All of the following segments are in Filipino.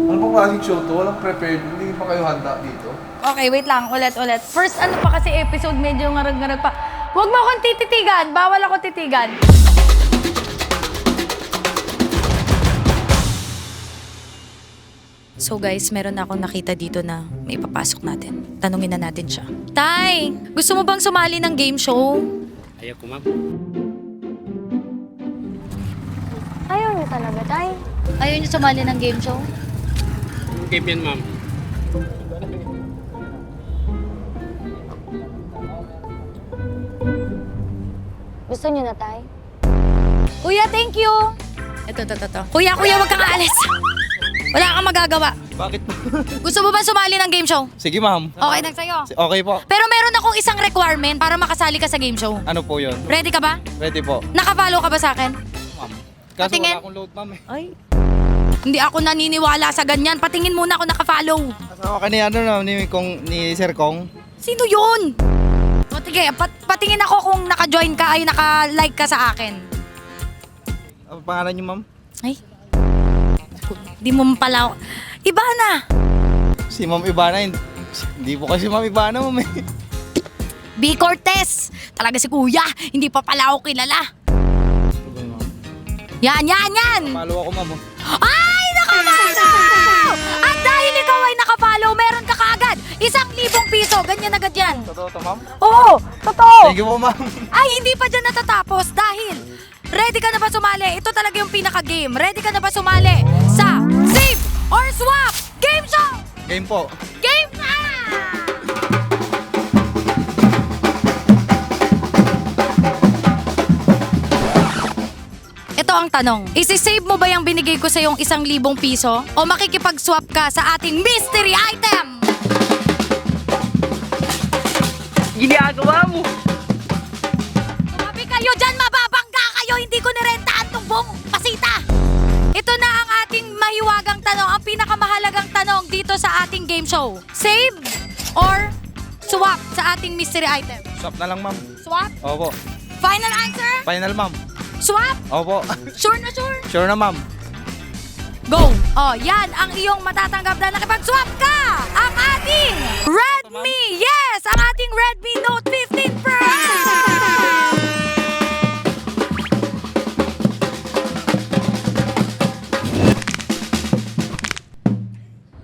Ano pa klaseng show to? Walang prepared. Hindi pa kayo handa dito. Okay, wait lang. Ulit. First ano pa kasi episode, medyo ngarag-ngarag pa. Huwag mo akong tititigan. Bawal ako titigan. So guys, meron na akong nakita dito na may papasok natin. Tanungin na natin siya. Tay, gusto mo bang sumali ng game show? Ayaw ko, ma'am. Ayaw niyo talaga, Tay. Ayaw niyo sumali ng game show? Yung game yan, ma'am. Gusto niyo na, Tay? Kuya, thank you! Ito. Kuya, wag kang aalis. Wala kang magagawa. Bakit po? Gusto mo ba sumali ng game show? Sige, ma'am. Okay lang sa'yo. Okay po. Pero meron akong isang requirement para makasali ka sa game show. Ano po yun? Ready ka ba? Ready po. Nakapollow ka ba sa akin? Ma'am. Kaso Patingin. wala akong load, ma'am eh. Ay. Hindi ako naniniwala sa ganyan. Patingin muna ako nakafollow. Kasama ka ni ano na, ni Sir Kong. Sino yun? O sige, patingin ako kung naka-join ka ay naka-like ka sa akin. Ano pangalan niyo, ma'am? Ay. Di mo pala. Iba na. Si Ma'am Ibana. Hindi po kasi Ma'am Ibana, ma'am eh. B. Cortez. Talaga si kuya. Hindi pa pala ako kilala. Yan. Follow ako, ma'am. Ay, nakapollow! At dahil ikaw ay nakapollow, meron ka kaagad 1,000 piso. Ganyan agad yan. Totoo to, ma'am? Oo, totoo. Thank you po, ma'am. Ay, hindi pa dyan natatapos dahil ready ka na ba sumali? Ito talaga yung pinaka-game. Ready ka na ba sumali sa Save or Swap Game Show? Game po. Game na! Ito ang tanong. Isi-save mo ba yung binigay ko sa yung 1,000 piso? O makikipag-swap ka sa ating mystery item? Ginagawa mo. Sabi kayo dyan, mababangga kayo. Hindi ko nirentahan tong buong pasita. Ito na ang ating mahiwagang tanong, ang pinakamahalagang tanong dito sa ating game show. Save or swap sa ating mystery item? Swap na lang, ma'am. Swap? Opo. Final answer? Final, ma'am. Swap? Opo. Sure na sure? Sure na, ma'am. Go! Oh, yan ang iyong matatanggap na nakipag-swap ka! Ang ating Redmi! Yes! Ang ating Redmi Note 15 Pro!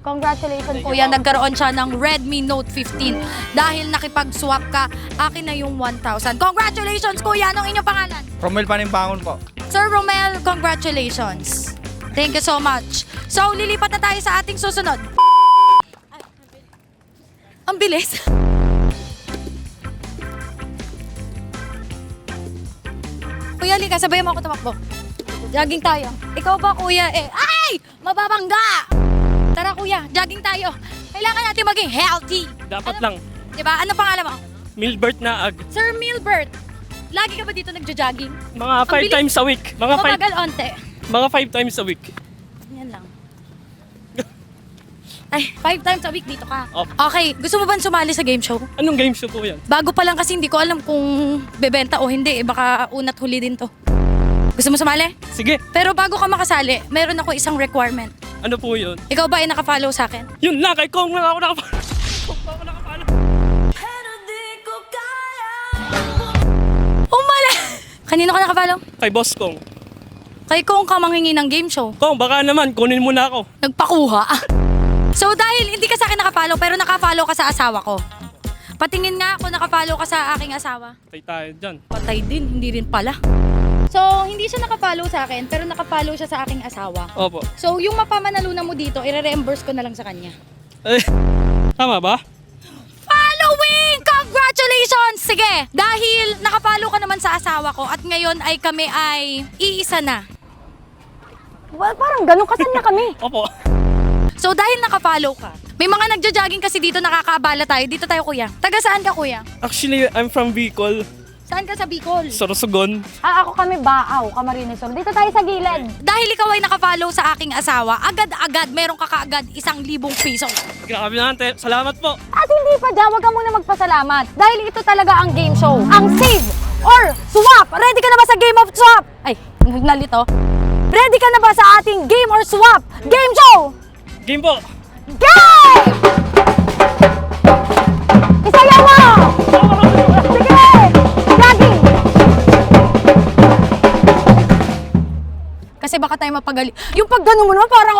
Congratulations kuya, nagkaroon siya ng Redmi Note 15 dahil nakipag-swap ka, akin na yung 1,000. Congratulations kuya, anong inyong pangalan? Romel Panimbangon po. Sir Romel, congratulations. Thank you so much. So, lilipat na tayo sa ating susunod. Ang bilis. Kuya, lika, sabayan mo ako tumakbo. Jogging tayo. Ikaw ba, kuya? Ay! Mababangga! Tara, kuya. Jogging tayo. Kailangan natin maging healthy. Dapat lang. Diba? Ano pangalan mo? Milbert Naag. Sir Milbert, lagi ka ba dito nagja-jogging? Mga Ang 5 bilis. times a week. Mga Mabagal onte. 5 times a week. Yan lang. Ay, 5 times a week dito ka. Opo. Okay, gusto mo ba sumali sa game show? Anong game show po yan? Bago pa lang kasi hindi ko alam kung bebenta o hindi. Baka unat huli din to. Gusto mo sumali? Sige. Pero bago ka makasali, meron ako isang requirement. Ano po yun? Ikaw ba ay nakafollow sa akin? Yun lang, kay Kong lang ako nakapalo. Kong pa ako nakapalo. Umali! Kanino ka nakafollow? Kay Boss Kong. Kay kung ka manghingi ng game show. Kong, baka naman, kunin mo na ako. Nagpakuha. So dahil hindi ka sa akin nakafollow pero nakafollow ka sa asawa ko. Patingin nga kung nakafollow ka sa aking asawa. Patay tayo dyan. Patay din, hindi rin pala. So, hindi siya nakafollow sa akin, pero nakafollow siya sa aking asawa. Opo. So, yung mapamanalunan mo dito, i-reimburse ko na lang sa kanya. Eh, tama ba? Following! Congratulations! Sige, dahil nakafollow ka naman sa asawa ko at ngayon ay kami ay iisa na. Well, parang ganun kasan na kami. Opo. So, dahil nakafollow ka, may mga nagja-jogging kasi dito nakakaabala tayo. Dito tayo, kuya. Taga saan ka, kuya? Actually, I'm from Bicol. Saan ka sa Bicol? Sorsogon. Ako kami Baaw, Camarines Sur. Dito tayo sa gilid. Dahil ikaw ay nakafollow sa aking asawa, agad-agad meron ka kaagad 1,000 piso. Grabe natin. Salamat po. At hindi pa dyan, huwag ka muna magpasalamat. Dahil ito talaga ang game show. Ang save or swap. Ready ka na ba sa game of swap? Ay, nalito. Ready ka na ba sa ating game or swap game show? Game po. Game! Isayaw mo! Sige! Jogging! Kasi baka tayo mapagali. Yung paggano mo naman parang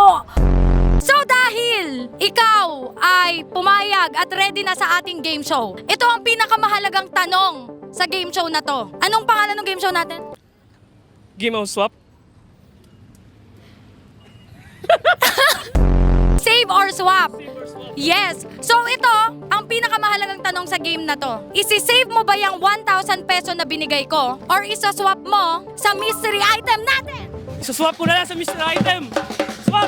So dahil ikaw ay pumayag at ready na sa ating game show, ito ang pinakamahalagang tanong sa game show na to. Anong pangalan ng game show natin? Game of swap. Save or swap? Yes. So ito, ang pinakamahalagang tanong sa game na to. Isi-save mo ba yung 1,000 peso na binigay ko? Or isa-swap mo sa mystery item natin? Isuswap ko na lang sa Mr. Item. Swap!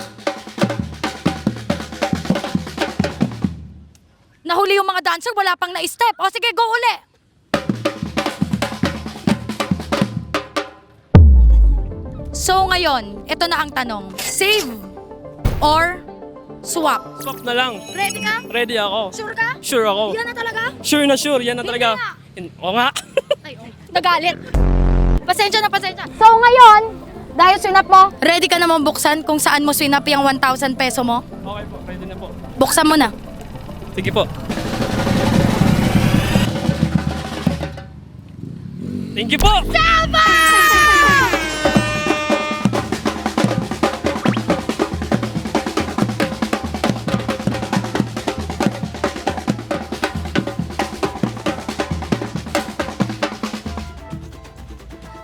Nahuli yung mga dancer, wala pang na-step. O sige, go uli. So ngayon, ito na ang tanong. Save or swap? Swap na lang. Ready ka? Ready ako. Sure ka? Sure ako. Yan na talaga? Sure na sure. Yan na Hindi talaga. nga. Oo nga. Ay, nagalit. Pasensya na, pasensya. So ngayon, dahil swinap mo, ready ka naman buksan kung saan mo swinap yung 1,000 peso mo? Okay po. Ready na po. Buksan mo na. Sige po. Thank you po! Tama!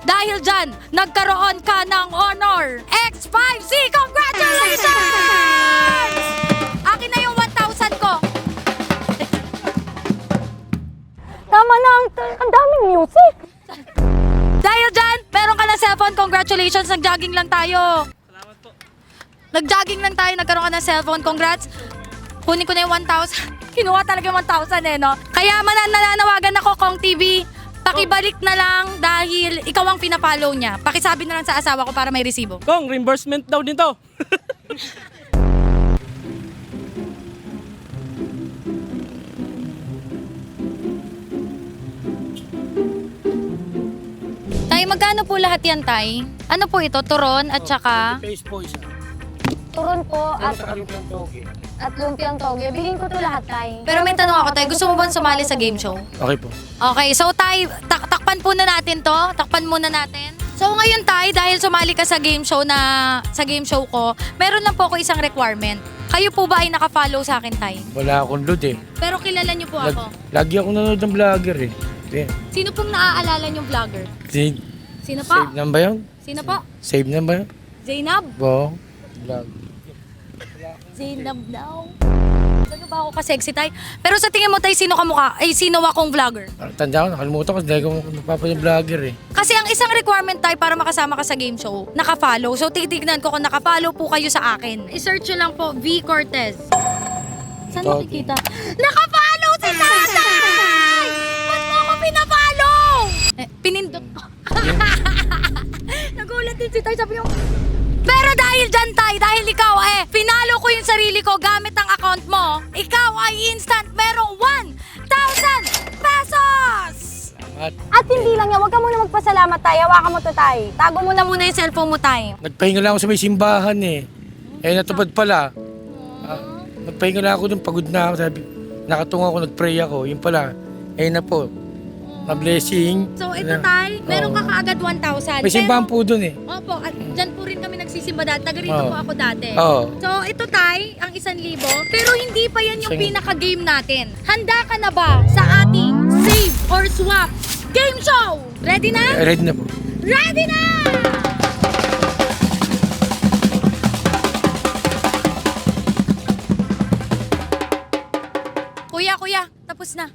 Dahil dyan, nagkaroon ka ng honor. X5C, congratulations! Akin na yung 1,000 ko. Tama na, ang daming music. Dahil dyan, meron ka ng cellphone. Congratulations, nag-jogging lang tayo. Salamat po. Nag-jogging lang tayo, nagkaroon ka ng cellphone. Congrats. Kunin ko na yung 1,000. Kinuha talaga yung 1,000 eh, no? Kaya nananawagan ako, Kong TV. Pakibalik na lang dahil ikaw ang pinapollow niya. Pakisabi na lang sa asawa ko para may resibo. Kong, reimbursement daw din to. Tay, magkano po lahat yan, Tay? Ano po ito? Turon at saka... Face po isa. Turon po at Kalupang toge. lumpiang toge. Bilhin ko to lahat, Tay. Pero may tanong ako, Tay. Gusto mo ba sumali sa game show? Okay po. Okay, so Tay, takpan po na natin to. Takpan muna natin. So ngayon, Tay, dahil sumali ka sa game show ko, meron lang po ako isang requirement. Kayo po ba ay naka-follow sa akin, Tay? Wala akong load eh. Pero kilala niyo po ako. Lagi ako nanonood ng vlogger eh. Sino pong naaalala niyong vlogger? Sino pa? Save na ba yun? Sino pa? Save na ba yun? Zainab? Oo. Vlog. Zainab daw. Ano ba ako ka-sexy, Tay? Pero sa tingin mo, Tay, sino akong vlogger? Tanda ko, nakalimutan ko. Dahil ko napapanood ng vlogger eh. Kasi ang isang requirement, Tay, para makasama ka sa game show, naka-follow. So titignan ko kung naka-follow po kayo sa akin. I-search nyo lang po, V. Cortez. Saan Ito. makikita? Naka-follow si Tatay! Ba't mo ako pina-follow? Pinindot ko. Nagulat din si Tay, sabi niyo. Pero dahil dyan, Tay, dahil ikaw pinalo ko yung sarili ko gamit ang account mo, ikaw ay instant merong 1,000 pesos! At hindi lang yan, huwag ka muna magpasalamat, Tay. Hawakan mo to, Tay. Tago mo na muna yung cellphone mo, Tay. Nagpahinga lang ako sa may simbahan eh. Eh natupad pala. Nagpahinga lang ako dun, pagod na ako. Sabi, nakatunga ako, nagpray ako. Yun pala. Eh na po. Na-blessing. So ito, Tay, meron ka kaagad 1,000. May simbahan po dun eh. Opo, at dyan po rin kami nagsisimba dati. Taga rito Oo. po ako dati. Oo. So ito, Tay, ang 1,000. Pero hindi pa yan yung Sing- pinaka-game natin. Handa ka na ba sa ating save or swap game show? Ready na? Ready na po. Ready na! Kuya, tapos na.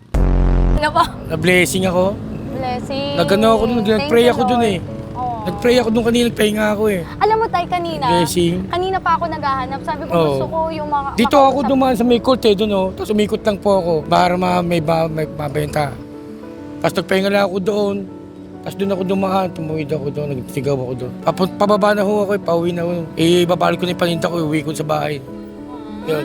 Ano po? Na-blessing ako. Blessing. Nagano ako dun, Thank nag-pray you, ako dun Lord. eh. Oo. Nag-pray ako dun kanina, nagpahinga ako eh. Alam mo, Tay, kanina. Blessing. Kanina pa ako naghahanap. Sabi ko, Oo. gusto ko yung mga... Dito ako makausap. dumaan sa may court eh, dun oh. Tapos umikot lang po ako para may mabenta. Tapos nagpahinga lang ako doon. Tapos doon ako dumaan, tumuwid ako doon, nagsigaw ako doon. Pababa na ho ako, pauwi na ho. Eh, babalik ko na yung paninda ko, uwi ko sa bahay. Yun.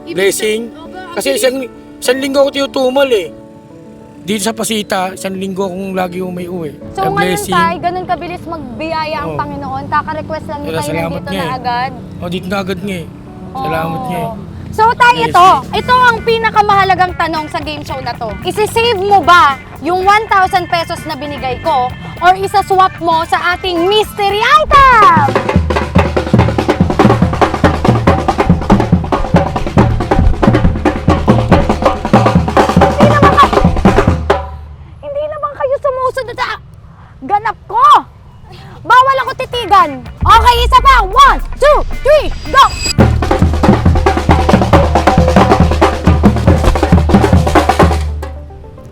Blessing. Kasi isang linggo ako tinutumal eh. Dito sa Pasita, isang linggo akong lagi umuwi. So ngayon, Tay, ganun kabilis magbiyaya ang Oo. Panginoon. Kaka-request lang ni Kaya Tay na salamat dito nga na eh. agad. O, dito na agad nga eh. Salamat nga eh. So tayo ito ang pinakamahalagang tanong sa game show na to. Isi-save mo ba yung 1,000 pesos na binigay ko or isa-swap mo sa ating mystery item? Hindi naman kayo sumusunod sa ganap ko. Bawal ako titigan. Okay, isa pa. 1, 2, 3, go!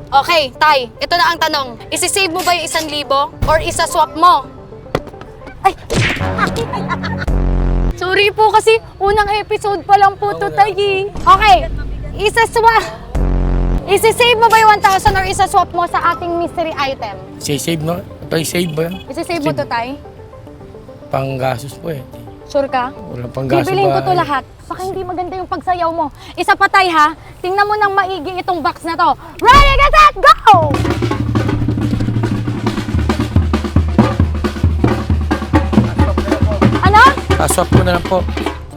Okay, Tay, ito na ang tanong. Isi-save mo ba yung 1,000 or isa-swap mo? Ay! Sorry po kasi unang episode pa lang po to, Tay. Okay, isi-save mo ba yung 1,000 or isa-swap mo sa ating mystery item? Save no? Ito save ba yan? Isi-save mo to, Tay? Panggasos po eh. Sure ka? Walang panggasos Bibilin ko to bahay. lahat. Baka hindi maganda yung pagsayaw mo. Isa pa, Tay, ha? Tingnan mo ng maigi itong box na to. Ready, get set, go! Ano? Saswap ko na lang po.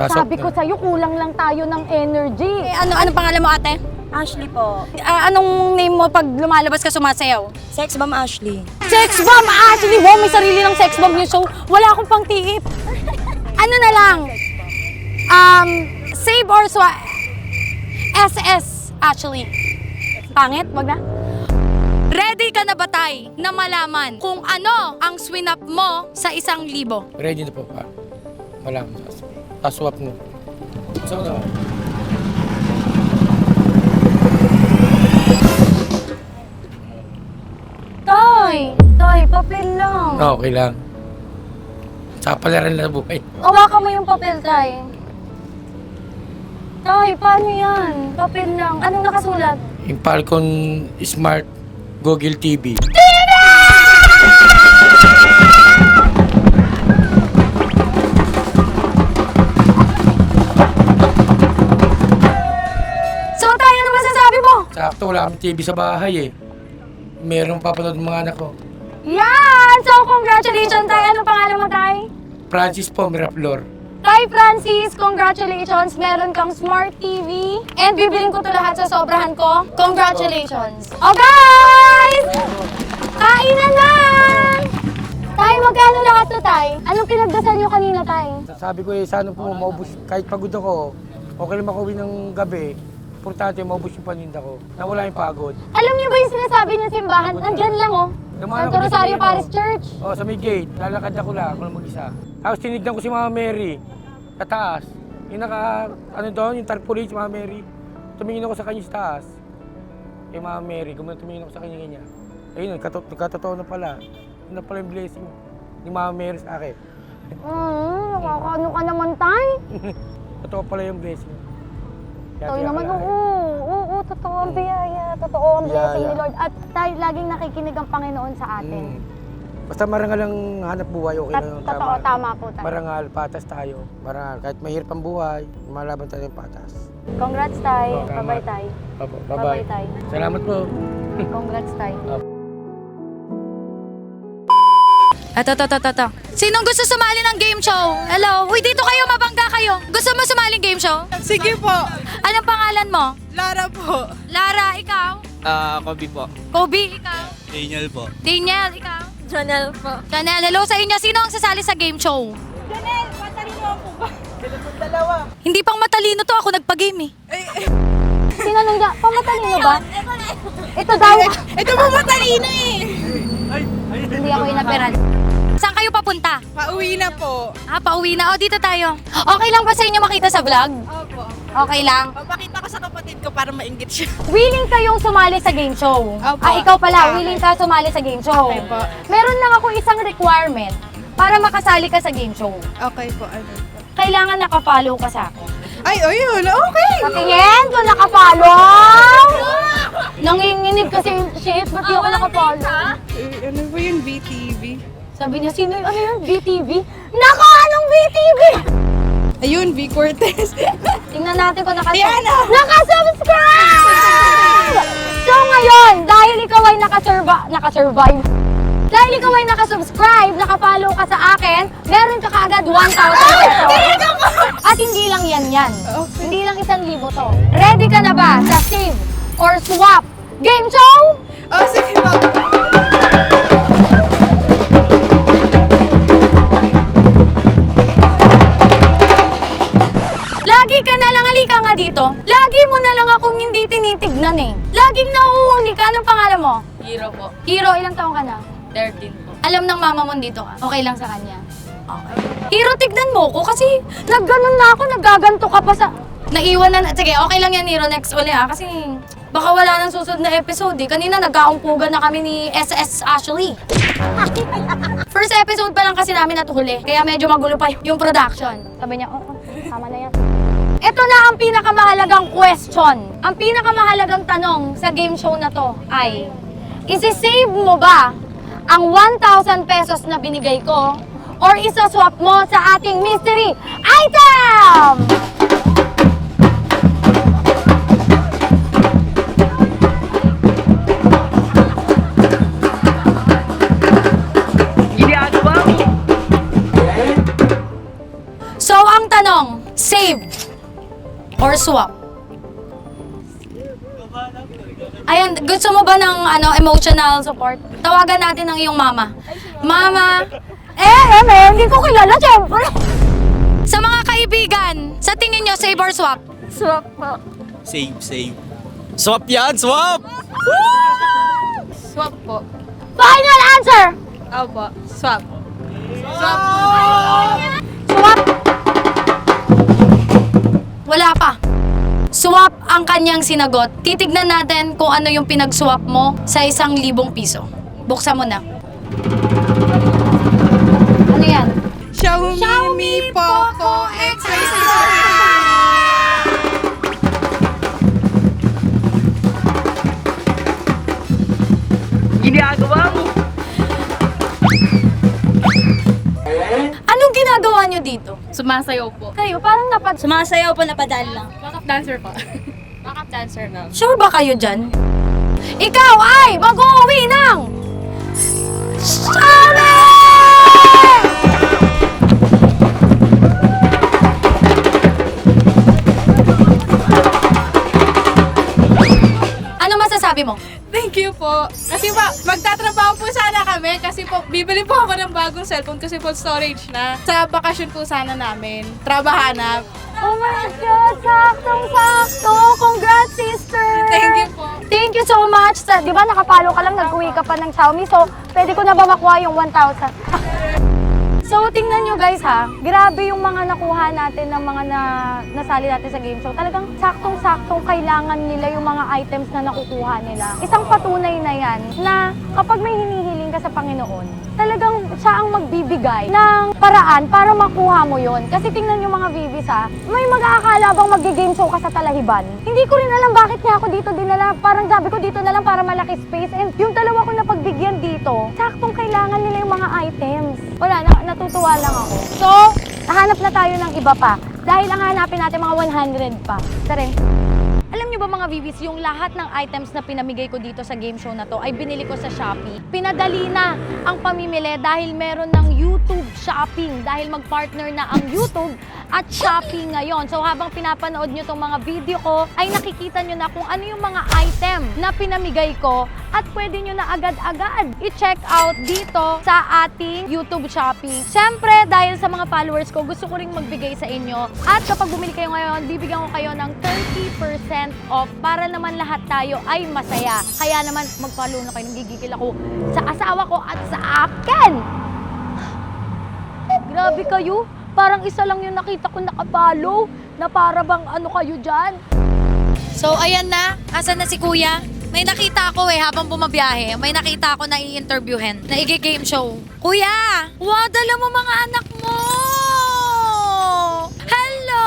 Saswap Sabi na. ko sa'yo, kulang lang tayo ng energy. Anong pangalan mo, ate? Ashley po. Anong name mo pag lumalabas ka sumasayaw? Sex Bomb Ashley. Sex Bomb Ashley! Wow, may sarili ng Sex Bomb yung show. Wala akong pang tiip. Ano na lang? Save or swap? SS, Ashley. Pangit? Wag na? Ready ka na ba, Tay, na malaman kung ano ang swinap mo sa 1,000? Ready na po pa. Wala. Saswap mo. So na. Tay, papel lang. Okay lang. Sa palaran na buhay. Hawakan mo yung papel, Tay. Tay, paano yan? Papel lang. Anong nakasulat? Yung Falcon Smart Google TV. So, Tay, ano masasabi mo? Sakto, wala kami TV sa bahay eh. Merong papanood ng mga anak ko. Yan! So, congratulations, Tay. Anong pangalan mo, Tay? Francis po, Miraflor. Tay Francis, congratulations! Meron kang Smart TV. And bibilin ko to lahat sa sobrahan ko. Congratulations! Oh, guys! Kainan na! Tay, magkano lahat to, Tay? Anong pinagdasal niyo kanina, Tay? Sabi ko eh, sana po maubos. Kahit pagod ako, okay lang makauwi ng gabi. Importante, maubos yung paninda ko. Nawala yung pagod. Alam niyo ba yung sinasabi ng simbahan? Nandyan lang, oh. Dumaan Santo ako Rosario dito, Parish Church. Oh, sa may gate. Lalakad ako lang mag-isa. Tapos tinignan ko si Mama Mary. Sa taas. Yung yung tarpaulin si Mama Mary. Tumingin ako sa kanya sa taas. Yung Mama Mary, tumingin ako sa kanya ganyan. Ayun, nagkatotoo na pala. Yun na pala yung blessing ni Mama Mary sa akin. Nakakaano ka naman, Tay? Totoo pala yung blessing. Tay naman, oo, totoo ang biyaya. Totoo ang blessing ni Lord. At tayo laging nakikinig ang Panginoon sa atin. Basta marangal ang hanap buhay, okay lang yung Totoo, tama po tayo. Marangal, patas tayo. Marangal, kahit mahirap ang buhay, malaban tayo ng patas. Congrats, Tay. Oh, tama. Bye-bye, Tay. Opo, Bye-bye, bye-bye. Tay. Salamat po. Congrats, Tay. Ito. Sinong gusto sumali ng game show? Hello? Uy, dito kayo, mabangga kayo. Gusto mo sumali ng game show? Sige po. Anong pangalan mo? Lara po. Lara, ikaw? Kobe po. Kobe, ikaw? Daniel po. Daniel, ikaw? Janelle po. Chanel, hello sa inyo. Sino ang sasali sa game show? Janelle, matalino ako ba? Dalawa. Hindi pang matalino to, ako nagpa-game eh. Tinanong niya, pamatalino ba? Ito daw. Ito po matalino eh. Hindi ako inaperan. Saan kayo papunta? Pauwi na po. Pauwi na. O, dito tayo. Okay lang ba sa inyo makita sa vlog? Opo. Okay lang. Papakita ko sa kapatid ko para mainggit siya. Willing kayong sumali sa game show? Opo. Ikaw pala, willing ka sumali sa game show? Okay po. Meron lang ako isang requirement para makasali ka sa game show. Okay po, ano po. Kailangan nakapollow ka sa akin. Ay, ayun. Okay. Patingin kung nakapollow! Nanginginig kasi shit, ba't di ako nakapollow? Ano ba yun, BTV? Sabi niya, sino yung ano yun? BTV? Nako, anong BTV? Ayun, V. Cortez. Tingnan natin kung Diana! nakasubscribe! So ngayon, dahil ikaw ay nakasurvive, Dahil ikaw ay nakasubscribe, nakapollow ka sa akin, meron ka kaagad 1,000 pesos. At hindi lang yan. Hindi lang 1,000 to. Ready ka na ba sa save or swap game show? Oh, sige po. Lagi ka na lang, halika nga dito. Lagi mo na lang akong hindi tinitignan eh. Laging nauhuli ka. Anong pangalan mo? Hero po. Hero, ilang taong ka na? 13 po. Alam ng mama mo dito ka. Okay lang sa kanya. Okay. Hero, tignan mo ko kasi nagganon na ako, naggaganto ka pa sa... Naiwan na... Sige, okay lang yan, Hero. Next uli ha. Kasi baka wala nang susunod na episode eh. Kanina nagkaumpugan na kami ni SS Ashley. First episode pa lang kasi namin natuhuli. Kaya medyo magulo pa yung production. Sabi niya, oo, tama na yan. Ito na ang pinakamahalagang question. Ang pinakamahalagang tanong sa game show na to ay, isi-save mo ba ang 1,000 pesos na binigay ko or isa-swap mo sa ating mystery item? So, ang tanong, save or swap? Ayan, gusto mo ba ng emotional support? Tawagan natin ang iyong mama. Mama, hindi ko kilala, syempre. Sa mga kaibigan, sa tingin nyo, save or swap? Swap po. Save. Swap yan, swap! Swap po. Final answer! Opo. Swap. Swap! Wala pa. Swap ang kanyang sinagot. Titignan natin kung ano yung pinag-swap mo sa 1,000 piso. Buksan mo na. Ano yan? Xiaomi Poco X36. Anong ginagawa nyo dito? Sumasayaw po. Kayo, parang Sumasayaw po, napadaan lang. Backup dancer po. Backup dancer na. Sure ba kayo dyan? Ikaw ay mag-uwi ng... Xiaomi! Ano masasabi mo? Thank you po. Kasi po, magtatrabaho po sana kami kasi po, bibili po ako ng bagong cellphone kasi po storage na. Sa bakasyon po sana namin. Trabahanap. Oh my God! Saktong-sakto! Congrats, sister! Thank you po. Thank you so much. Di ba nakapalo ka lang, nag-uwi ka pa ng Xiaomi. So, pwede ko na ba makuha yung 1,000? So, tingnan nyo guys ha. Grabe yung mga nakuha natin ng mga nasali natin sa game show. Talagang saktong-saktong kailangan nila yung mga items na nakukuha nila. Isang patunay na yan na kapag may hinihiling ka sa Panginoon, talagang siya ang magbibigay ng paraan para makuha mo yon. Kasi tingnan nyo mga bibis ha, may mag-aakala bang mag-game show ka sa Talahiban? Hindi ko rin alam bakit niya ako dito dinala. Parang sabi ko dito na lang para malaki space. And yung dalawa ko na pagbigyan dito, saktong kailangan nila yung mga items. Wala, natutuwa lang ako. So, nahanap na tayo ng iba pa. Dahil ang hanapin natin mga 100 pa. Tara. Alam niyo ba mga Vivis, yung lahat ng items na pinamigay ko dito sa game show na to ay binili ko sa Shopee. Pinadali na ang pamimili dahil meron ng YouTube shopping. Dahil mag-partner na ang YouTube at Shopee ngayon. So habang pinapanood nyo tong mga video ko, ay nakikita nyo na kung ano yung mga item na pinamigay ko at pwede nyo na agad-agad i-check out dito sa ating YouTube shopping. Siyempre, dahil sa mga followers ko, gusto ko ring magbigay sa inyo. At kapag bumili kayo ngayon, bibigyan ko kayo ng 30% off para naman lahat tayo ay masaya. Kaya naman, mag-follow na kayo, nagigigil ako sa asawa ko at sa akin. Grabe kayo. Parang isa lang yung nakita ko nakapalo na para bang ano kayo dyan. So, ayan na. Asan na si Kuya? May nakita ako habang bumabiyahe. May nakita ako na i-interviewin, na i-game show. Kuya! Wow, dala mo mga anak mo! Hello!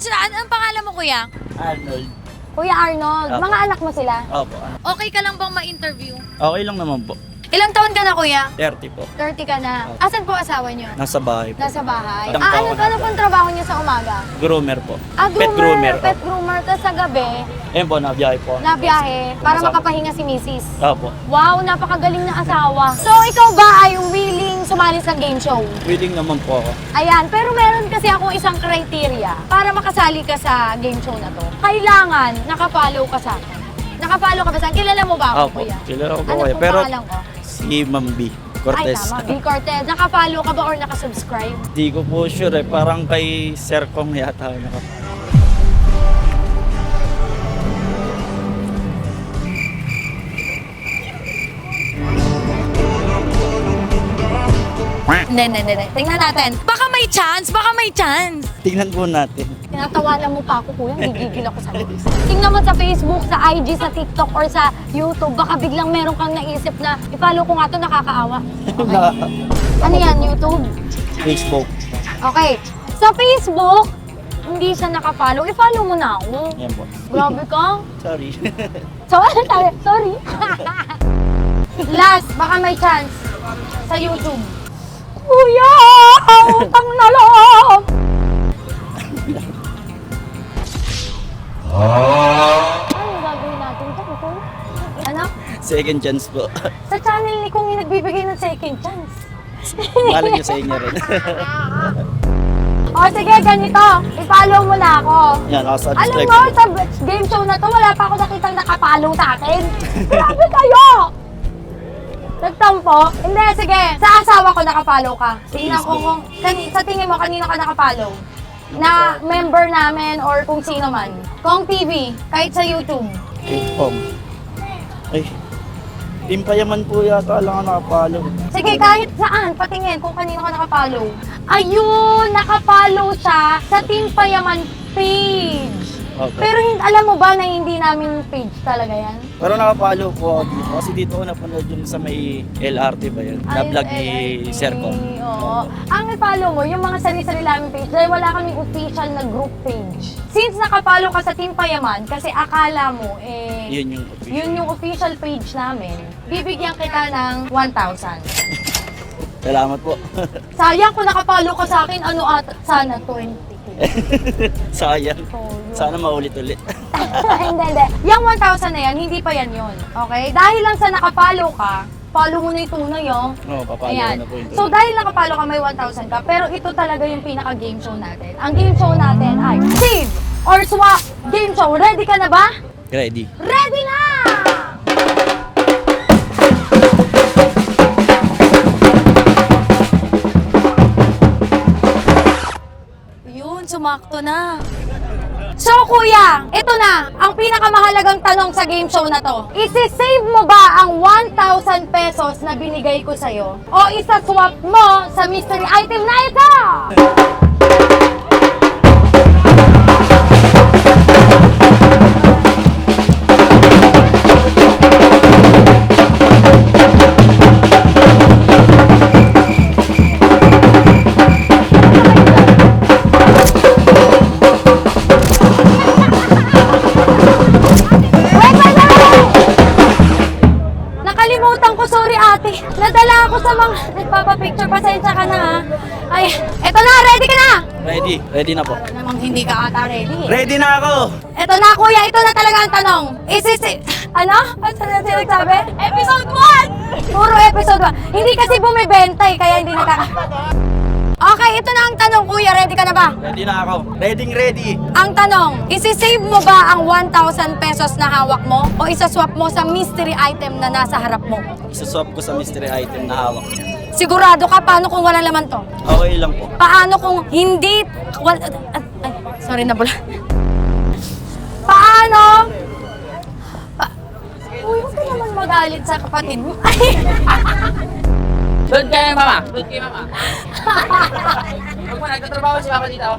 Anong pangalan mo, Kuya? Arnold. Kuya Arnold, Opo. mga anak mo sila? Opo. Okay ka lang bang ma-interview? Okay lang naman po. Ilang taon ka na, kuya? 30 po. 30 ka na. Asan po asawa niyo? Nasa bahay po. Nasa bahay. Ilang Ano, taon na ano pong trabaho niyo sa umaga? Groomer po. Pet groomer. Pet Opo. groomer. Tapos sa gabi, Ayun po, nabiyahe po. nabiyahe para Kasama. makapahinga si misis. Opo. Wow, napakagaling na asawa. So, ikaw ba ay willing sumali sa game show? Willing naman po ako. Ayan, pero meron kasi akong isang criteria para makasali ka sa game show na to. Kailangan nakapollow ka sa akin. Nakapollow ka ba sa akin? Kilala mo ba ako, Opo. kuya? Kilala ko po Ano kayo. pong Pero pangalan ko? si Ma'am B. Cortez. Ay, tama. B. Cortez. Nakapollow ka ba or nakasubscribe? Di ko po sure eh. Parang kay Sir Kong yata. Hindi. Tingnan natin. Baka may chance, baka may chance. Tingnan po natin. Tinatawanan mo pa ako, kuya. Gigigil ako sa labas. Tingnan mo sa Facebook, sa IG, sa TikTok, or sa YouTube. Baka biglang meron kang naisip na i-follow ko nga to, nakakaawa. Ano yan, YouTube? Facebook. Okay. Sa Facebook, hindi siya nakapollow. I-follow mo na ako. Yan po. Grabe ka. Sorry. Sorry. Last, baka may chance sa YouTube. Kuya, utang na loob. Ano gagawin natin ito? Ano? Second chance po. Sa channel ni Kung yung nagbibigay ng second chance. Bala niyo sa inyo rin. O sige, ganito. I-follow mo na ako. Yan, Alam subscribe mo, po. sa game show na to, wala pa ako nakitang nakapollow sa akin. Grabe kayo! Nagtampo? Hindi, sige. Sa asawa ko nakapollow ka. Tingnan ko kung, sa tingin mo, kanino ka nakapollow? Na member namin or kung sino man. Kung TV, kahit sa YouTube. Kong. Ay. Timpayaman po yata lang ang nakapalo. Sige, kahit saan, patingin kung kanino ka nakapollow. Ayun, nakapollow siya sa Team Payaman page. Okay. Pero alam mo ba na hindi namin page talaga yan? Pero nakapalo po ako dito. Kasi dito ko napanood yun sa may LRT ba yun? Na-vlog ni Sir Kong. Oo. Ang i-follow mo, yung mga sarili-sarili namin page, dahil wala kaming official na group page. Since nakapollow ka sa Team Payaman, kasi akala mo, Yun yung official. yun yung official page namin, bibigyan kita ng 1,000. Salamat po. Sayang kung nakapollow ka sa akin, ano at sana 20. Sayang. So, Sana maulit-ulit. hindi. Yung 1,000 na yan, hindi pa yan yun. Okay? Dahil lang sa nakapollow ka, follow mo na yung tunay, oh. Oo, papalo Ayan. na po yun. So dahil nakapalo ka may 1,000 ka, pero ito talaga yung pinaka-game show natin. Ang game show natin ay Save or Swap Game Show. Ready ka na ba? Ready. Ready na! Yun, sumakto na. So kuya, ito na ang pinakamahalagang tanong sa game show na to. Isi-save mo ba ang 1,000 pesos na binigay ko sa'yo? O isa-swap mo sa mystery item na ito? Nakalimutan ko, sorry ate. Nadala ako sa mga nagpapapicture. Pasensya ka na ha. Ay, eto na, ready ka na? Ready. Ready na po. Namang hindi ka ata ready. Ready na ako! Eto na kuya, ito na talaga ang tanong. Ano? Ano nagsabi? Episode 1! Puro episode 1. Hindi kasi bumibenta eh, kaya hindi nakaka... Okay, ito na ang tanong kuya, ready ka na ba? Ready na ako. Ready. Ang tanong, isi-save mo ba ang 1,000 pesos na hawak mo o isa-swap mo sa mystery item na nasa harap mo? Isaswap ko sa mystery item na hawak niya. Sigurado ka, paano kung wala laman to? Okay lang po. Paano kung hindi... Ay, sorry na pala. Paano? Uy, huwag ka naman magalit sa kapatid mo. Ay! Doon kayo, mama. Huwag mo, nagtatrabaho si papa dito.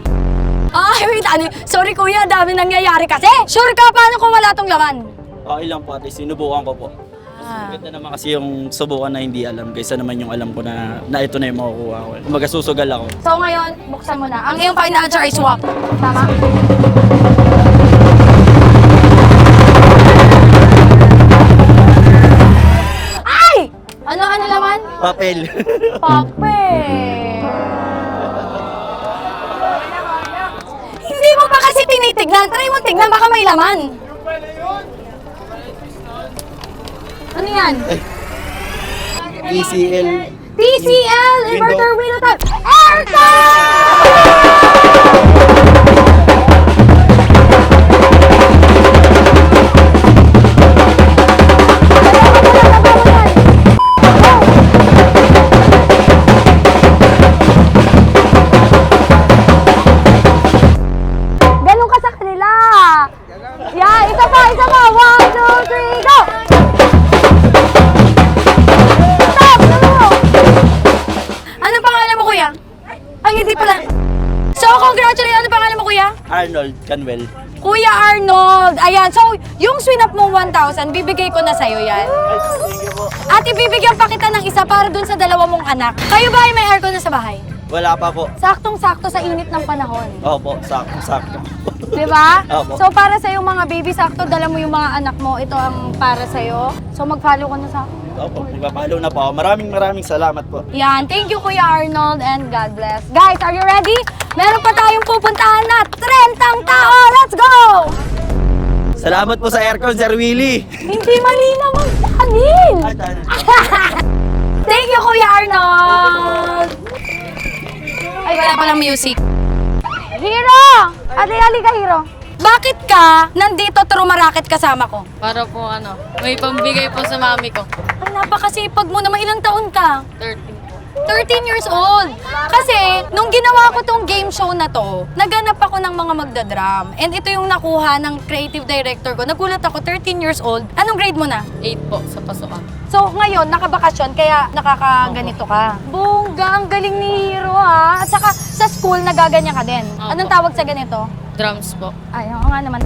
Ay, wait, sorry kuya, dami nangyayari kasi. Sure ka, paano kung wala tong laman? Okay lang po ate, sinubukan ko po. Maganda naman kasi yung subukan na hindi alam kaysa naman yung alam ko na ito na yung makukuha ko. Kumbaga susugal ako. So ngayon, buksan mo na. Ang iyong final answer ay swap. Tama? Ay! Ano? Papel. Papel. Hindi mo pa kasi tinitignan. Try mo tignan, baka may laman. Ano yan? PCL. PCL, inverter window type. Aircon! Ganun ka sa kanila. Yeah, isa pa. 1, 2, 3, go! Stop! Ano pangalan mo, kuya? Ay, hindi pala. So, congratulations. Ano pangalan mo, kuya? Arnold Canwell. Kuya Arnold. Ayan. So, yung swinap mo 1,000, bibigay ko na sa'yo yan. At ibibigyan pa kita ng isa para dun sa dalawa mong anak. Kayo ba ay may aircon na sa bahay? Wala pa po. Saktong-sakto sa init ng panahon. Opo, sakto. Di ba? Opo. So, para sa'yo mga baby, sakto, dala mo yung mga anak mo. Ito ang para sa'yo. So, mag-follow ka na sa akin. Opo, magpapalo na po ako. Maraming salamat po. Yan. Thank you, Kuya Arnold, and God bless. Guys, are you ready? Meron pa tayong pupuntahan na 30 tao. Let's go! Salamat po sa aircon, Sir Willie. Hindi malinaw ang kanin. Thank you, Kuya Arnold. Ay, wala palang music. Hero! Ate, halika, Hero. Bakit ka nandito trumarakit kasama ko? Para po may pambigay po sa mami ko. Ay, napakasipag mo naman. Ilang taon ka? 13 po. 13 years old. Kasi, nung ginawa ko tong game show na to, naganap ako ng mga magdadrum. And ito yung nakuha ng creative director ko. Nagulat ako, 13 years old. Anong grade mo na? 8 po sa pasukan. So, ngayon, nakabakasyon, kaya nakakaganito ka. Bongga, ang galing ni Hero, ha? At saka, sa school, nagaganyan ka din. Anong tawag sa ganito? Drums po. Ay, oo nga naman.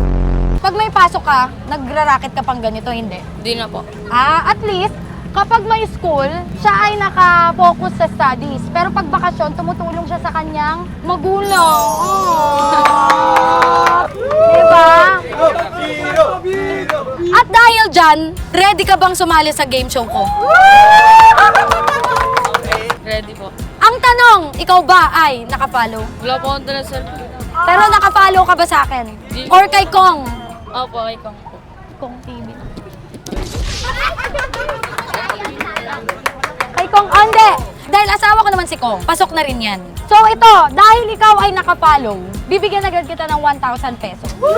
Pag may pasok ka, nagra-racket ka pang ganito, hindi? Hindi na po. At least, kapag may school, siya ay naka-focus sa studies. Pero pag bakasyon, tumutulong siya sa kanyang magulang. Diba? At dahil dyan, ready ka bang sumali sa game show ko? Ready po. Ang tanong, ikaw ba ay naka-follow? Wala po akong dala sir. Pero naka-follow ka ba sa akin? Di. Or kay Kong? Opo, kay Kong po. Kong TV. Kay Kong, hindi. Dahil asawa ko naman si Kong, pasok na rin yan. So ito, dahil ikaw ay nakapollow, bibigyan agad kita ng 1,000 pesos. Ano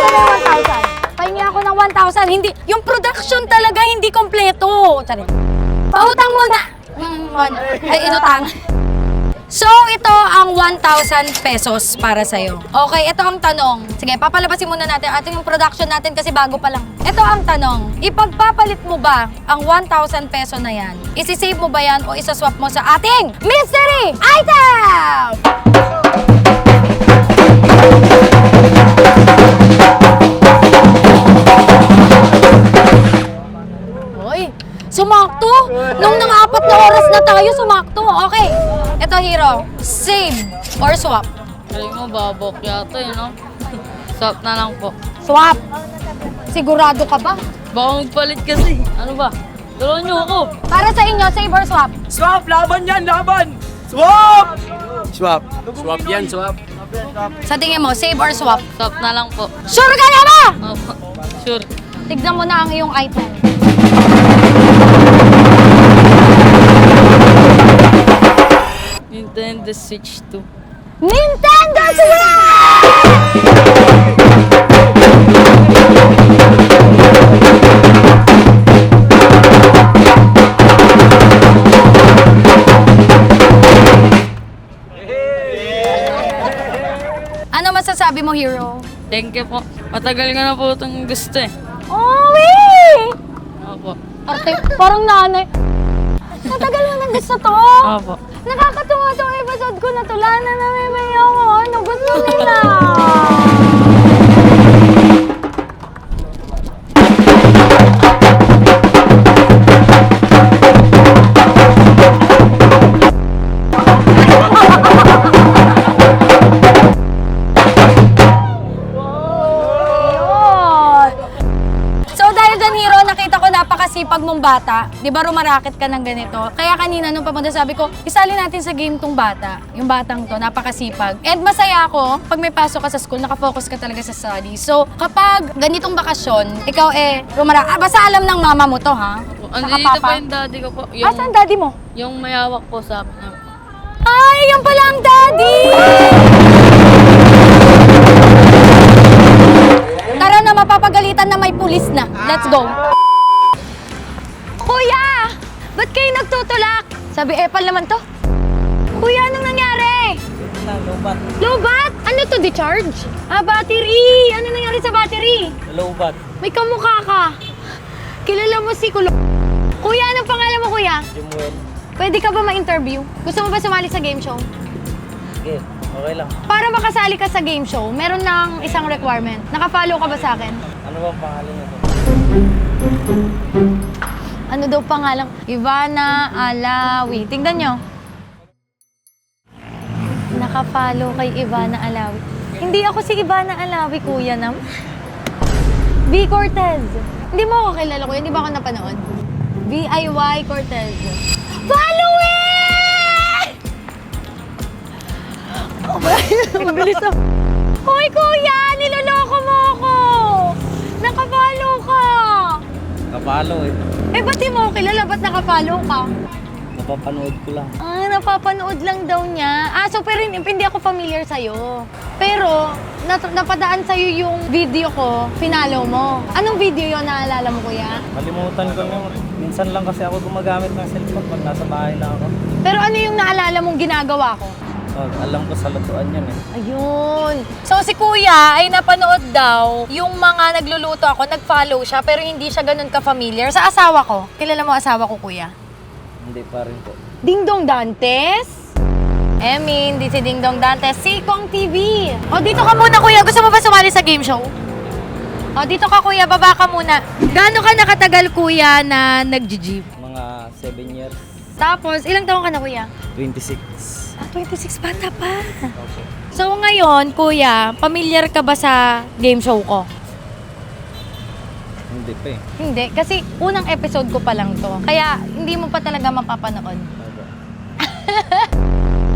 na yung 1,000? Pahingi ako ng 1,000. Hindi, yung production talaga hindi kompleto. Charin. Pautang muna. Ay, inutang. So, ito ang 1,000 pesos para sa'yo. Okay, ito ang tanong. Sige, papalabasin muna natin. Ating yung production natin kasi bago pa lang. Ito ang tanong. Ipagpapalit mo ba ang 1,000 peso na yan? Isisave mo ba yan o isaswap mo sa ating mystery item? Hoy, sumakto. Nung nang-4 na oras na tayo, sumakto. Okay. Ito, Hero. Save or swap? Alam mo, babok yata no? Swap na lang po. Swap. Sigurado ka ba? Baka magpalit kasi. Ano ba? Tulungan niyo ako. Para sa inyo, save or swap? Swap! Laban yan! Laban! Swap! Swap. Sa tingin mo, save or swap? Swap na lang po. Sure ka na ba? Opo. Sure. Tignan mo na ang iyong item. Nintendo Switch 2. Nintendo Switch! Ano masasabi mo, Hero? Thank you po. Matagal nga na po itong gusto eh. Oh, wait! Opo. Parang nanay. Matagal mo nang gusto to. Opo. Nakakatuwa itong episode ko na tulanan na may ako. Ano gusto nila? So dahil dyan, Hero, nakita ko napakasipag mong bata. Di ba rumaraket ka ng ganito? Kaya kanina nung papunta sabi ko, isali natin sa game tong bata. Yung batang to, napakasipag. And masaya ako, pag may pasok ka sa school, nakafocus ka talaga sa study. So, kapag ganitong bakasyon, ikaw basta alam ng mama mo to, ha? Saka Andito papa. pa yung daddy ko po. Yung, Asan daddy mo? yung mayawak po sa akin. Ay, yan pala ang daddy! Tara na, mapapagalitan na may pulis na. Let's go. Kuya! Ba't kayo nagtutulak? Sabi, epal naman to. Kuya, anong nangyari? Lobat. Lobat? Ano to, decharge? Battery! Ano nangyari sa battery? Lobat. May kamukha ka. Kilala mo si Kulo. Kuya, anong pangalan mo, kuya? Jumuel. Pwede ka ba ma-interview? Gusto mo ba sumali sa game show? Okay, okay lang. Para makasali ka sa game show, meron lang isang requirement. Naka-follow ka ba sa akin? Ano bang pangalan niyo? Ano daw pangalan? Ivana Alawi. Tingnan nyo. Naka-follow kay Ivana Alawi. Hindi ako si Ivana Alawi, kuya nam. V. Cortez. Hindi mo ako kilala, kuya. Hindi ba ako napanood? VIY Cortez. Follow it! Oh, mabilis na. Hoy, kuya! Niloloko mo ako! Naka-follow ka! Kapalo eh. Ba't di mo ako kilala? Ba't naka-follow ka? Napapanood ko lang. Napapanood lang daw niya. So pero hindi ako familiar sa'yo. Pero, napadaan sa'yo yung video ko, pinalo mo. Anong video yun, naalala mo, kuya? Malimutan ko na. Minsan lang kasi ako gumagamit ng cellphone pag nasa bahay lang ako. Pero ano yung naalala mong ginagawa ko? Alam ko sa lutuan yun eh. Ayun. So si kuya ay napanood daw yung mga nagluluto ako, nag-follow siya, pero hindi siya ganun ka-familiar. Sa asawa ko. Kilala mo asawa ko, kuya? Hindi pa rin po. Ding Dong Dantes? Di si Ding Dong Dantes. Si Kong TV. Dito ka muna, kuya. Gusto mo ba sumali sa game show? Dito ka, kuya. Baba ka muna. Gaano ka nakatagal, kuya, na nag-jeep? Mga 7 years. Tapos, ilang taon ka na, kuya? 26. 26, bata pa. So ngayon, kuya, familiar ka ba sa game show ko? Hindi pa eh. Hindi, kasi unang episode ko pa lang to. Kaya hindi mo pa talaga mapapanood.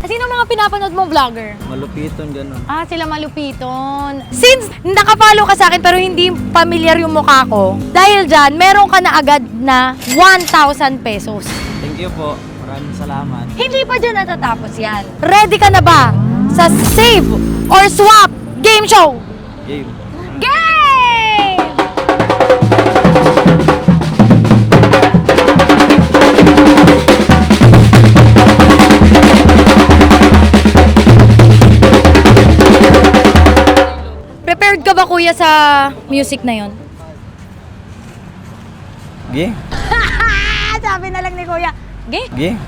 Sino mga pinapanood mo vlogger? Malupiton gano'n. Sila malupiton. Since nakapalo ka sa akin pero hindi familiar yung mukha ko, dahil dyan, meron ka na agad na 1,000 pesos. Thank you po. Maraming salamat. Hindi pa dyan natatapos yan. Ready ka na ba sa save or swap game show? Game. Game! Prepared ka ba, kuya, sa music na yon? Game. Sabi na lang ni kuya. Game? Game.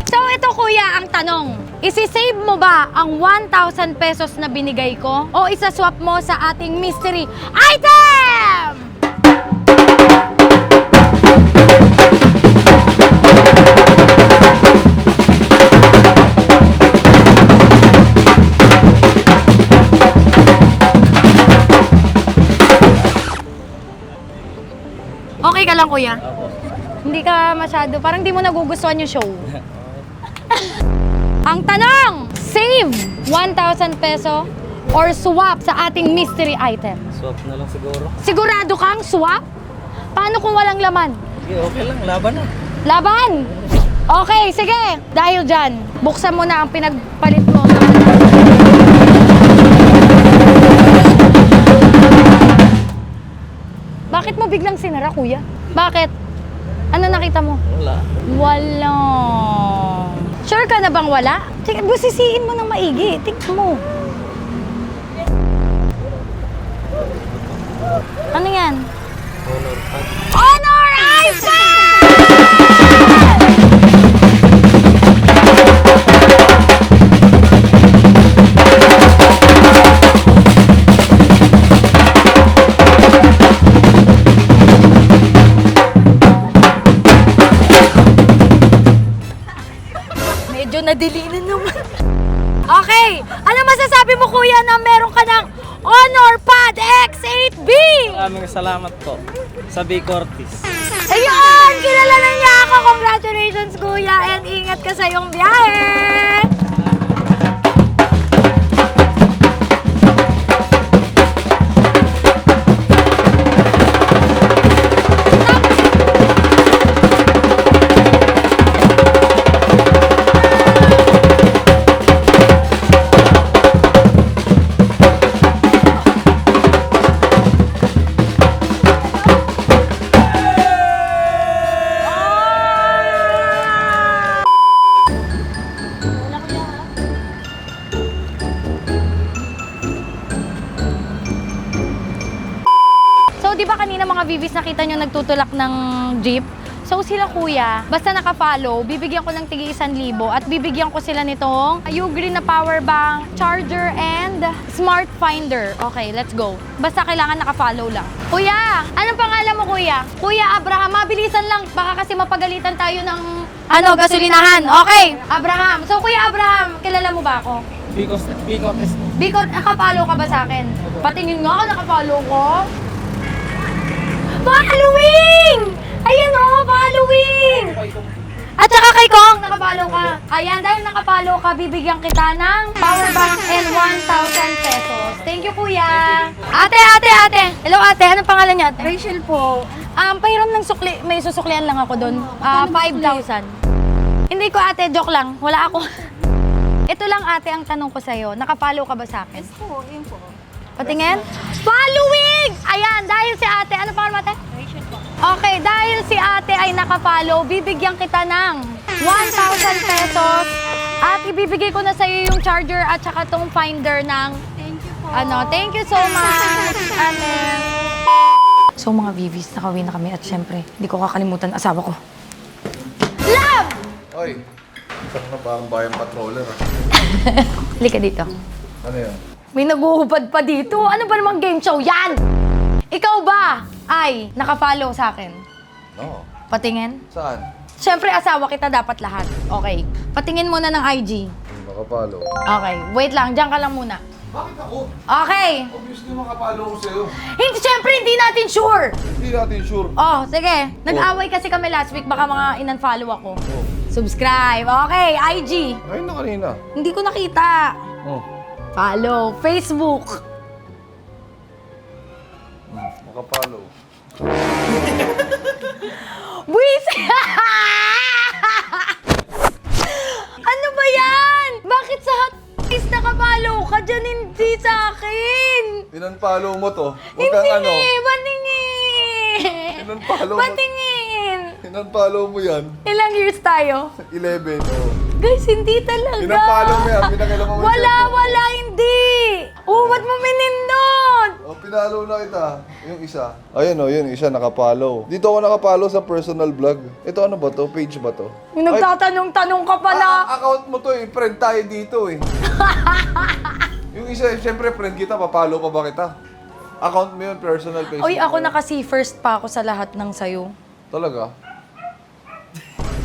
So ito, kuya, ang tanong. Isi-save mo ba ang 1,000 pesos na binigay ko o isa-swap mo sa ating mystery item? Okay ka lang, kuya? Hindi ka masyado, parang di mo nagugustuhan yung show. Ang tanong, save 1,000 peso or swap sa ating mystery item? Swap na lang siguro. Sigurado kang swap? Paano kung walang laman? Okay lang. Laban na. Laban! Okay, sige. Dahil dyan, buksan mo na ang pinagpalit mo. Bakit mo biglang sinara, kuya? Bakit? Ano nakita mo? Wala. Wala. Sure ka na bang wala? Sige, busisiin mo ng maigi. Tingnan mo. Ano yan? Honor iPad! Medyo nadili na naman. Okay, ano masasabi mo, kuya, na meron ka ng Honor Pad X8B? Maraming salamat po sa B. Cortis. Ayun! Kilala na niya ako! Congratulations, kuya! And ingat ka sa iyong biyahe! So, di ba kanina mga Vivis nakita nyo nagtutulak ng jeep? So, sila kuya, basta naka-follow, bibigyan ko ng tigi 1,000 at bibigyan ko sila nitong Ugreen na power bank, charger, and smart finder. Okay, let's go. Basta kailangan naka-follow lang. Kuya, anong pangalan mo kuya? Kuya Abraham, mabilisan lang. Baka kasi mapagalitan tayo ng gasolinahan. Okay, Abraham. So, Kuya Abraham, kilala mo ba ako? Bicol, naka-follow ka ba sa akin? Patingin nga, naka-follow ko. Following! Ayan o, following! At saka kay Kong, nakapalo ka. Ayan, dahil nakapalo ka, bibigyan kita ng power bank and 1,000 pesos. Thank you, kuya. Ate! Hello, ate. Anong pangalan niya, ate? Rachel po. Pahiram ng sukli. May susuklian lang ako doon. 5,000. Hindi ko, ate. Joke lang. Wala ako. Ito lang, ate, ang tanong ko sa'yo. Nakapalo ka ba sa akin? Yes po, yun po. Patingin? Following! Ayan, dahil si ate, ano pa ate? Rachel po. Okay, dahil si ate ay nakapollow, bibigyan kita ng 1,000 pesos at ibibigay ko na sa iyo yung charger at saka tong finder ng thank you po. Thank you so much, ate. So mga Vivis, nakauwi na kami at syempre, hindi ko kakalimutan asawa ko. Love! Oy, isang na ba ang bayang patroller ah? Halika dito. Ano yan? May naguhubad pa dito. Ano ba namang game show yan? Ikaw ba ay nakafollow sa akin? No. Patingin? Saan? Siyempre, asawa kita dapat lahat. Okay. Patingin muna ng IG. Hindi makapalo. Okay. Wait lang. Diyan ka lang muna. Bakit ako? Okay. Obviously makapalo ko sa'yo. Hindi, siyempre, hindi natin sure. Hindi natin sure. Oh, sige. Nag-away kasi kami last week. Baka mga in-unfollow ako. Subscribe. Okay. IG. Ayun na kanina. Hindi ko nakita. Oh. Follow. Facebook. Makapalo. Buwis! Ano ba yan? Bakit sa hotcakes nakapalo ka dyan, hindi sa akin? Pinunfollow mo to. Huwag Hindi kang ano. Patingin! Pinunfollow mo. Patingin! Pinunfollow mo yan. Ilang years tayo? 11. Oh. Guys, hindi talaga. Pinunfollow mo yan. Pinakailan mo yung cellphone mo. Wala, hindi. Oh, ba't mo minindot? Oh, pinalo na kita. Yung isa. Ayun oh, yun isa nakapalo. Dito ako nakapalo sa personal vlog. Ito ano ba to? Page ba to? Yung nagtatanong-tanong ka pala. Account mo to eh. Friend tayo dito eh. Yung isa, siyempre friend kita. Papalo pa ba kita? Account mo yun, personal Facebook. Oy, ako mo yun. naka-see first pa ako sa lahat ng sayo. Talaga?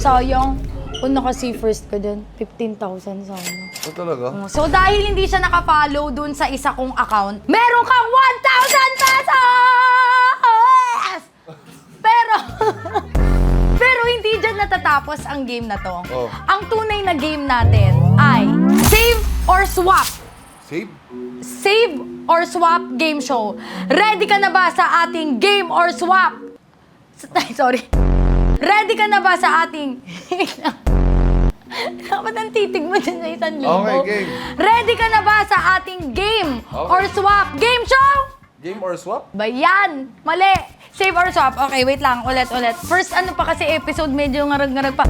Sayang. Kung naka-see first ka din, 15,000 sana. Oh, talaga? So dahil hindi siya naka-follow dun sa isa kong account, meron kang 1,000 pesos! Pero hindi dyan natatapos ang game na to. Oh. Ang tunay na game natin ay Save or Swap. Save? Save or Swap game show. Ready ka na ba sa ating game or swap? Sorry. Ready ka na ba sa ating... Dapat ang titig mo dyan sa 1,000. Okay, game. Ready ka na ba sa ating game or swap game show? Game or swap? Ba yan? Mali. Save or swap. Okay, wait lang. Ulit. First ano pa kasi episode, medyo ngarag-ngarag pa.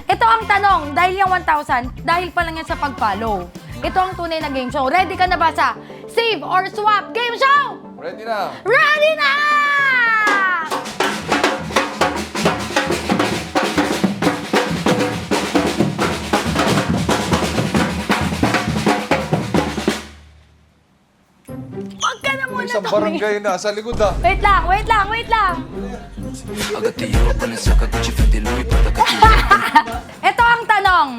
Ito ang tanong. Dahil yung 1,000, dahil pa lang yan sa pag-follow. Ito ang tunay na game show. Ready ka na ba sa Save or Swap game show? Ready na. Ready na! Huwag ka na muna Isang tumingin. barangay na. Sa likod ah. Wait lang. Ito ang tanong.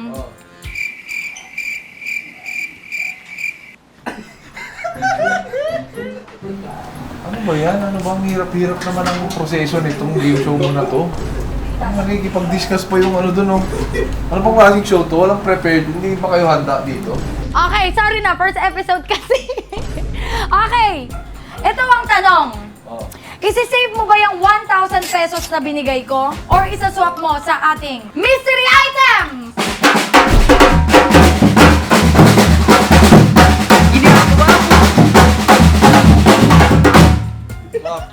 ba yan? Ano ba? Ang hirap-hirap naman ang proseso nitong game show mo na to. Nakikipag-discuss pa yung ano dun, oh. Ano pang klaseng show to? Walang prepared. Hindi pa kayo handa dito. Okay, sorry na. First episode kasi. Okay. Ito ang tanong. Oh. Isi-save mo ba yung 1,000 pesos na binigay ko? Or isa-swap mo sa ating mystery item? Swap.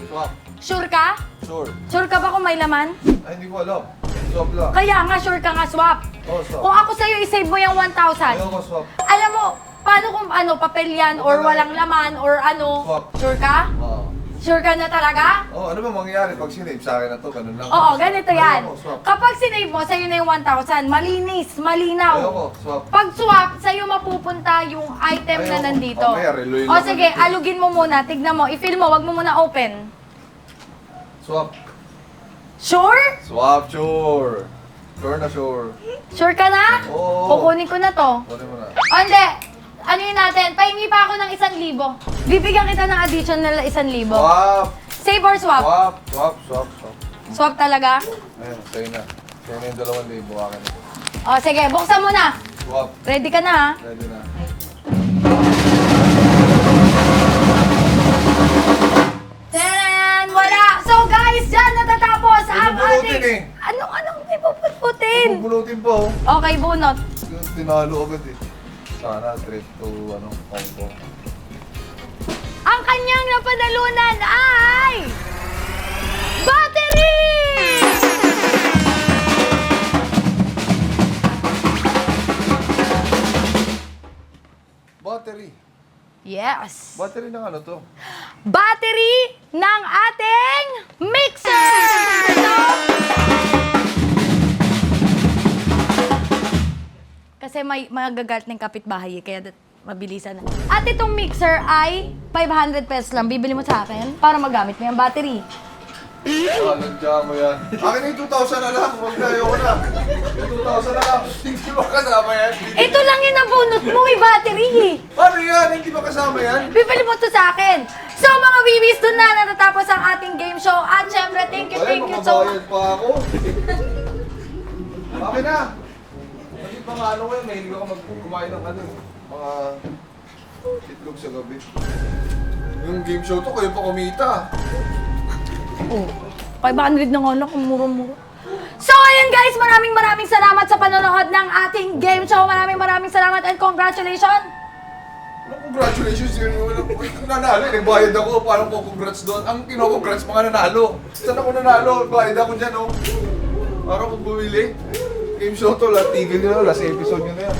Swap. Sure ka? Sure. Sure ka ba kung may laman? Ay, hindi ko alam. Swap lang. Kaya nga, sure ka nga, swap. Oh, swap. Kung ako sa'yo, i-save mo yung 1,000. Ayoko swap. Alam mo, paano kung ano, papel yan, or walang laman, or ano? Swap. Sure ka? Oo. Sure ka na talaga? Oh, ano ba mangyayari pag sinave sa akin na to? Ganun lang. Oo, ganito yan. Ayoko, swap. Kapag sinave mo, sa'yo na yung 1,000. Malinis, malinaw. Ayoko, swap. Pag swap, sa'yo mapupunta yung item na Ayoko. nandito. Mamaya, reloy O lang sige, ulit. alugin mo muna. Tignan mo. I-fill mo. Wag mo muna open. Swap. Sure? Swap, sure. Sure na sure. Sure ka na? Oo. Kukunin ko na to. Kunin mo na. O hindi. Ano yun natin? Pahingi pa ako ng 1,000. Bibigyan kita ng additional 1,000. Swap. Save or swap? Swap. Swap. Swap. Swap. Swap talaga? Ayun, sa'yo na. Sa'yo na yung 2,000 akin. O sige, buksan mo na. Swap. Ready ka na ha? Ready na. Taran! Wala! So guys, dyan natatapos ang Bubulutin ating... Anong ipuputputin? Bubulutin pa, oh. Okay, bunot. Tinalo agad eh. Sana, straight to, Hong Kong. Ang kanyang napanalunan ay... Battery! Battery. Yes! Battery ng ano to? Battery ng ating mixer! So, kasi may magagalit ng kapitbahay eh, kaya mabilisan na. At itong mixer ay 500 pesos lang. Bibili mo sa akin para magamit mo yung battery. Nandiyan mo yan. Akin na yung 2,000 na lang. Huwag na, ayoko na. Yung 2,000 na lang. Hindi ba kasama yan? Ito lang yung nabunot mo, may battery eh. Paano yan? Hindi ba kasama yan? Bibili mo to sa akin. So mga wiwis, doon na natatapos ang ating game show. At syempre, thank you so much. makabayad pa ako. Akin na. Kasi mga ano ko yun, mahilig ako kumain ng ano. Mga itlog sa gabi. Yung game show to, kayo pa kumita. Oh, 500 na nga lang, mura-mura. So ayun guys, maraming salamat sa panonood ng ating game show. Maraming salamat and congratulations. Ano congratulations yun? Nanalo, nagbayad ako. Parang ko congrats doon. Ang kino-congrats mga nanalo. Saan ako nanalo? Bayad ako dyan, oh. Parang kung bumili. Game show to, tigil nyo na, last episode nyo na yan.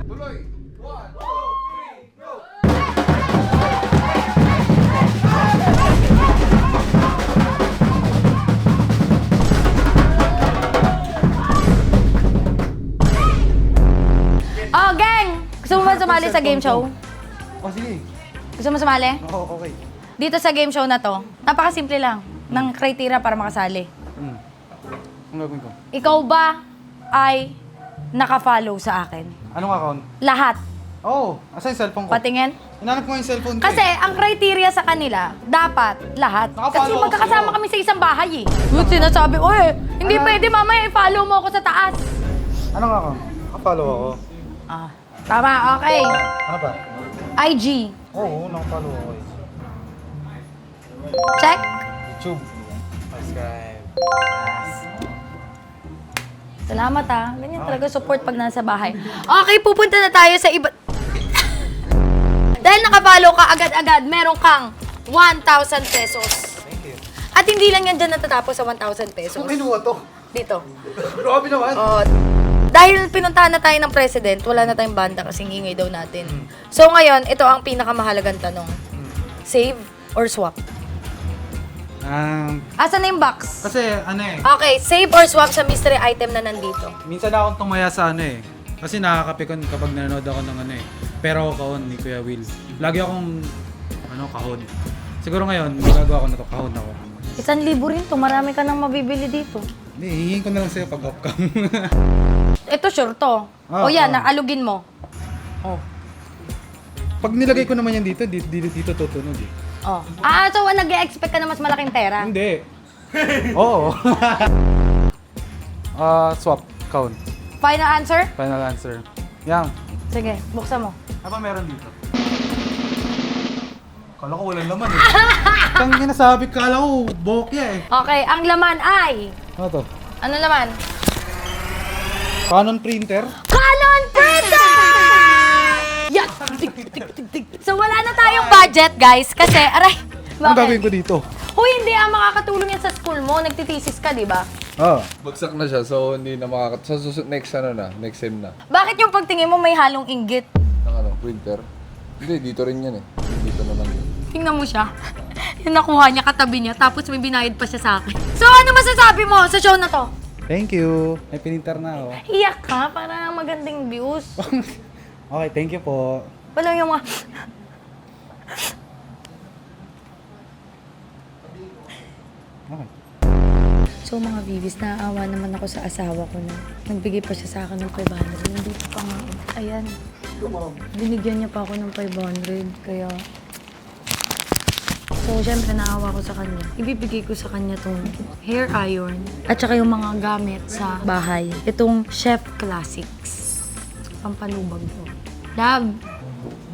Tuloy! 1, 2, 3, go! Oh, gang! Gusto mo ba sumali sa game show? Oh, sige. Gusto mo sumali? Oo, okay. Dito sa game show na to, napakasimple lang ng criteria para makasali. Ang gagawin ko? Ikaw ba ay naka-follow sa akin? Anong account? Lahat. Oo, asa yung cellphone ko? Patingin? Hinanap ko yung cellphone ko Kasi ang criteria sa kanila, dapat lahat. Kasi Naka-follow ako magkakasama sa'yo. kami sa isang bahay eh. Yung sinasabi, oy, hindi pwede mamaya i-follow mo ako sa taas. Anong account? Naka-follow ako. Ah, tama, okay. Ano ba? IG. Oo, naka-follow ako. Check. YouTube. Subscribe. Salamat ah. Ganyan talaga support pag nasa bahay. Okay, pupunta na tayo sa iba. Dahil nakapalo ka agad-agad, meron kang 1,000 pesos. Thank you. At hindi lang yan dyan natatapos sa 1,000 pesos. Saan kinuha to? Dito. Grabe naman. Oh, dahil pinuntahan na tayo ng president, wala na tayong banda kasi ingay daw natin. So ngayon, ito ang pinakamahalagang tanong. Save or swap? Asan na yung box? Kasi ano eh, Okay, save or swap sa mystery item na nandito. minsan akong tumaya sa ano eh. Kasi nakakapikon kapag nanonood ako ng ano eh. Pero ako kahon ni Kuya Will. Lagi akong kahon. Siguro ngayon, magagawa ko na to, kahon ako. 1,000 rin to, marami ka nang mabibili dito. Hindi, hihingin ko na lang sa'yo pag off cam. Ito sure to. Ah, O yan, ah. naalugin mo. Oh. Pag nilagay ko naman yan dito, dito tutunog eh. Oh. So nag-expect ka na mas malaking pera? Hindi. Oo. Swap, kahon. Final answer? Final answer. Yang. Sige, buksan mo. Ano ba meron dito? Kala ko walang laman eh. Ang ginasabi, kala ko bokya eh. Okay, ang laman ay... Ano to? Ano laman? Canon printer? Canon printer! Yan! Tik, tik, tik, tik. So wala na tayong budget, guys, kasi, aray, Ano bakit? gagawin ko dito? Huy, hindi makakatulong yan sa school mo. Nagtitesis ka, di ba? Ah. Bagsak na siya, so hindi na sa next next sem na. Bakit yung pagtingin mo may halong inggit? Ng printer. Hindi, dito rin yan eh. Dito naman yun. Tingnan mo siya. Yung nakuha niya, katabi niya, tapos may binayad pa siya sa akin. So ano masasabi mo sa show na to? Thank you. May pininter na ako. Iyak ka para magandang views. Okay, thank you po. Wala yung mga... Okay. So mga bibis, naaawa naman ako sa asawa ko na nagbigay pa siya sa akin ng 500. Hindi pa nga. Ayan. Binigyan niya pa ako ng 500. Kaya... So, syempre, naawa ko sa kanya. Ibibigay ko sa kanya tong hair iron at saka yung mga gamit sa bahay. Itong Chef Classics. Pampalubag ko. Love,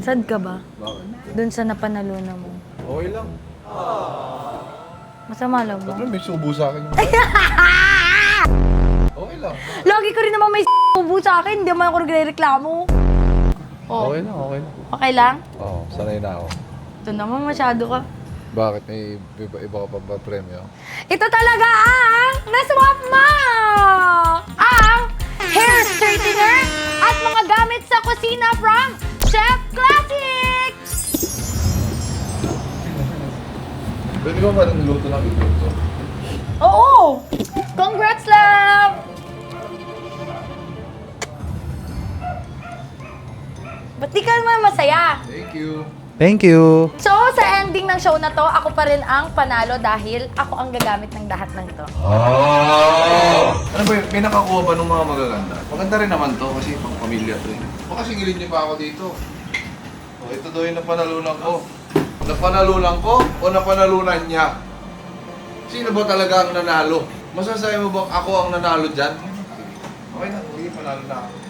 sad ka ba? Bakit? Doon sa napanalunan mo. Okay lang. Masama lang mo. Ba't may subo sa akin yung Okay lang. Lagi ko rin naman may s***ubo sa akin. Hindi naman ako nagre-reklamo. Oh. Okay lang, okay lang. Okay lang? Oo, sanay na ako. Ito naman, masyado ka. Bakit? May iba ka pa ba premyo? Ito talaga ang naswap mo! Ang hair straightener at mga gamit sa kusina from Chef Classics! Pwede ba niluto ng ito? Oo! Congrats, love! Ba't di ka naman masaya? Thank you. Thank you. So, sa ending ng show na to, ako pa rin ang panalo dahil ako ang gagamit ng lahat ng to. Ano ba yun? May nakakuha ba ng mga magaganda? Maganda rin naman to kasi pang pamilya to eh. Baka singilin niyo pa ako dito. O, ito daw yung napanalunan ko. Napanalunan ko o napanalunan niya? Sino ba talaga ang nanalo? Masasabi mo bang ako ang nanalo dyan? Okay na, sige, panalo na ako.